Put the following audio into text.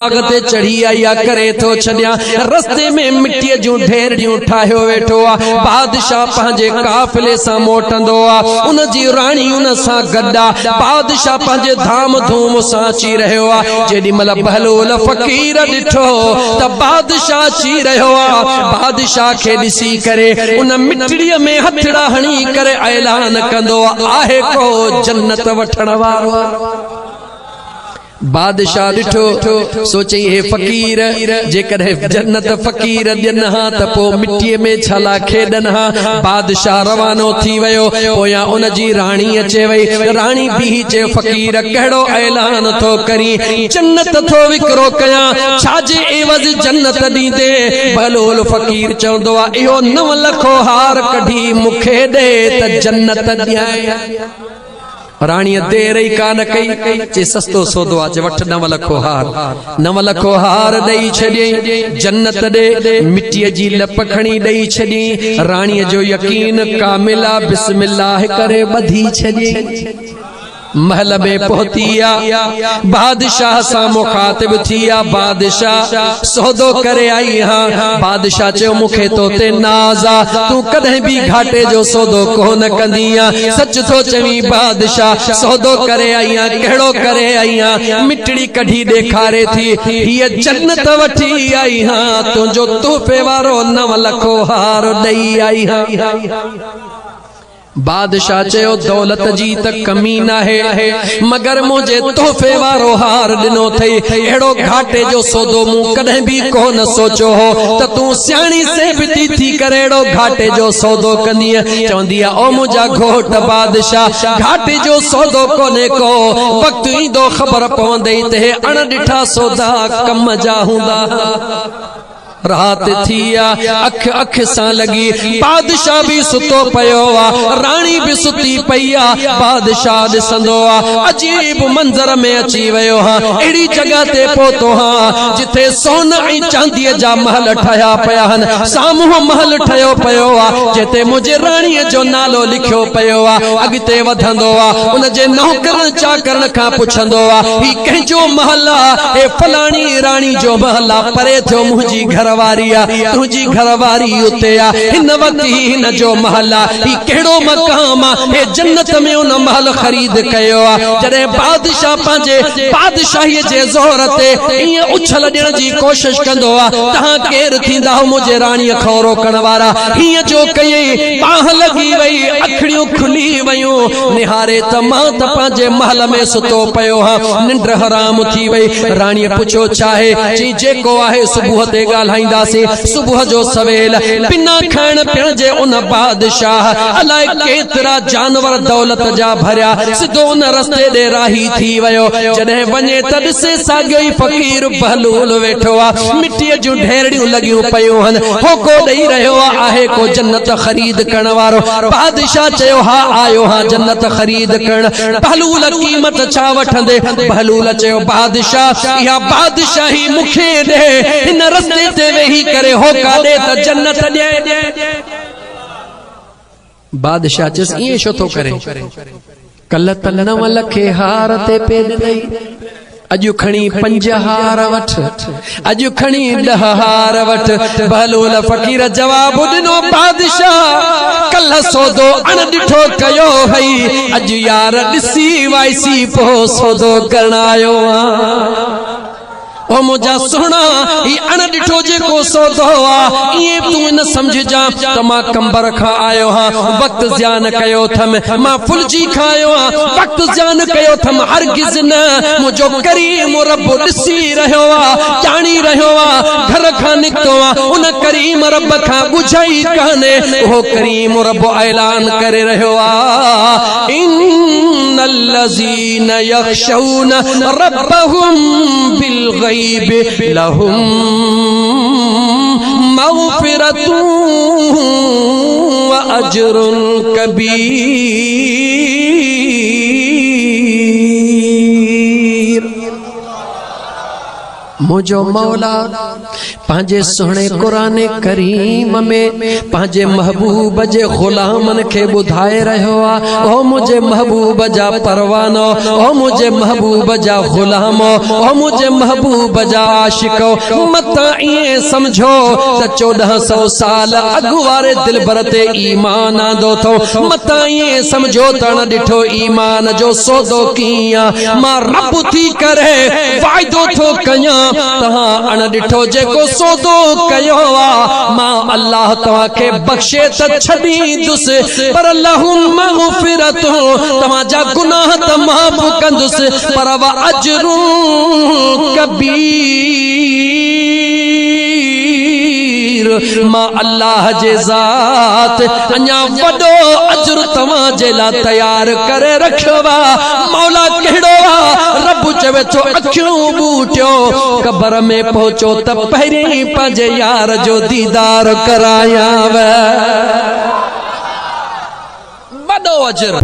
अगते चढ़ी आया करे तो छड़िया रस्ते में मिट्टी जूं ढेरियूं ठाहियो वेठो आ। बादशाह पंहिंजे काफिले सां मोटंदो आ, उन जी राणी उन सां गड्डा। बादशाह पंहिंजे धाम धूम सां अची रहियो आ। जेॾी महिल बहलोल फ़कीर ॾिठो त बादशाह अची रहियो आ। बादशाह खे ॾिसी करे उन मिट्टीअ में हथड़ा हणी करे ऐलान कंदो आहे को जन्नत वठण वारो। बादशाह ॾिठो सोचे हे फ़कीर जेकॾहिं जन्नत फ़कीर ॾियनि हा त पोइ मिट्टीअ में छला खेॾनि हा। बादशाह रवानो थी वियो। पोयां उन जी राणी अचे वई। राणी बीही चयो फ़कीर कहिड़ो ऐलान थो करी, जन्नत थो विकिरो कयां, छाजे एवज़ जन्नत ॾींदे? बहलोल फ़कीर चवंदो आहे इहो 9 लखो हार कढी मूंखे ॾे त जन्नत ॾियां। राणीअ देर ई कान कई, चे सस्तो सौदो आहे, वठ 9 लखो हार। 9 लखो हार ॾेई छॾियईं, जन्नत ॾे मिट्टीअ जी लप खणी ॾेई छॾियईं। राणीअ जो यकीन कामिल आहे, बिस्मिल्लाह करे ॿधी छॾियईं। महल में पहुती आ, बादशाह सां मुखातिब थी आ। बादशाह सौदो करे आई हाँ। बादशाह चयो मूंखे तो ते नाज़ आ, तू कदहिं भी घाटे जो सौदो कोन कंदी आ। सच थो चवी बादशाह, सौदो करे आई आ। कहिड़ो करे आई आ? मिट्टी कढी ॾेखारे थी, हीअ जन्नत वठी आई हाँ, तुंहिंजो तोहफ़े वारो 9 लखो हार ॾेई आई हाँ। बादशाह चयो दौलत जी त कमी न है, मगर मुझे तोहफ़े वारो हार ॾिनो थई। अहिड़ो घाटे जो सौदो मूं कॾहिं भी कोन सोचो हो त तूं सियाणी सेबती थी करे अहिड़ो घाटे जो सौदो कंदी। चवंदी आहे ओ मुंहिंजा घोट बादशाह, घाटे जो सौदो कोने को, वक्त ईंदो ख़बर पवंदई ते अणॾिठा सौदा कम जा हूंदा। रात थी आ, अख अख सां लगी। बादशाह भी सुतो पयो आ, राणी भी सुती पई आ। बादशाह ॾिसंदो आ, अजीब मंज़र में अची वियो हा। अहिड़ी जगह ते पहुतो हा जिथे सोन ऐं चांदीअ जा महल ठहिया पिया आहिनि। साम्हूं महल ठहियो पियो आ जिथे मुंहिंजे राणीअ जो नालो लिखियो पियो आ। अॻिते वधंदो आ, उन जे नौकरनि चाकरनि खां पुछंदो आ ही कंहिंजो महल आ? हे फलाणी राणी जो महल आ। परे थियो मुंहिंजी घरवारी आ, तुंहिंजी घरवारी उते आ, हिन वक़्त हिन जो महल आ। ही कहिड़ो मकाम आ? हे जन्नत में उन महल ख़रीद कयो आ। जॾहिं बादशाह पंहिंजे बादशाहीअ जे ज़ोर ते ईअं उछल ॾियण जी कोशिश कंदो आ, तव्हां केरु थींदा हो मुंहिंजे राणीअ खां रोकण वारा? हीअं जो कयईं, बाह लॻी वई, अखियूं खुली वयूं। निहारे त मां त पंहिंजे महल में सुतो पियो हा, निंड हराम थी वई। राणीअ पुछो छाहे? चई जेको आहे सुबुह ते ॻाल्हाईंदासीं। सुबुह जो सवेल बिना खाइण पीअण जे उन बादशाह अलाए केतिरा जानवर दौलत जा भरिया सिधो उन रस्ते ॾे राही थी वियो। जॾहिं वञे त ॾिसे साॻियो ई फ़कीर बहलूल वेठो आहे, मिट्टीअ जूं ढेरियूं लॻियूं पयूं आहिनि, होको ॾेई रहियो आहे को जन्नत ख़रीद करण वारो। बादशाह चयो हा आयो हा जन्नत ख़रीद करण। बहलूल क़ीमत छा वठंदे? बहलूल चयो बादशाह इहा बादशाही मूंखे ॾे, हिन रस्ते ते वेही करे होका ॾे त जन्नत ॾे। बादशाह चयसि ईअं छो थो करे? कल त 9 लखे हार ते पे ॾिनई, अॼु खणी 5 हार वठ, अॼु खणी 10 हार वठ। बहलूल फ़कीर जवाब ॾिनो बादशाह कल सौदो अणॾिठो कयो हई, अॼु यार ॾिसी वाइसी पोइ सौदो करण आयो आ। ओ मुझा सोना ही अणॾिठो जेको सौदो आ, ईअं तूं न समझजा त मां कंबर खां आयो हां, वक्त ज़्यान कयो थम, मां फुलजी खायो हां, वक्त ज़्यान कयो थम। हरगिज़ न, मुंहिंजो करीम रब ॾिसी रहियो आ, ॼाणी रहियो आ, घर खां निकितो आ, उन करीम रब खां ॿुझाई कान्हे। उहो करीम रब ऐलान करे रहियो आ इन्नल लज़ीन यख़शौन रब्बहुम बिल ग़ैब लहुम मग़फ़िरतुन व अज्रुन कबीर। मुझो मौला पांजे सुहणे कुरान करीम में पांजे महबूब जे गुलामन के बुधाए रहो आ। ओ मुझे महबूब जा परवानो, ओ मुझे महबूब जा गुलामो, ओ मुझे महबूब जा आशिको। मत ये समझो त 1400 साल अगुवारे दिल भरते ईमान आंदो थो। मत ये समझो त न डिठो ईमान जो सौदो किया मां रब थी करे वायदो थो कया तहां अण डिठो जेको सौदो कयो आ मां अल्लाह तव्हां के बख्शे त छॾींदुस पर लहुम मग़फ़िरत तव्हां जा गुनाह त माफ़ कंदुस पर व अजरु कबीर मां अल्लाह जे ज़ात अञा वॾो अजर तव्हां जे लाइ तैयार करे रखियो आ। मौला कहिड़ो आ रब चवे थो अखियूं बूटियो कब्र में पहुचो त पहिरीं पंहिंजे यार जो दीदार करायां वॾो अजर।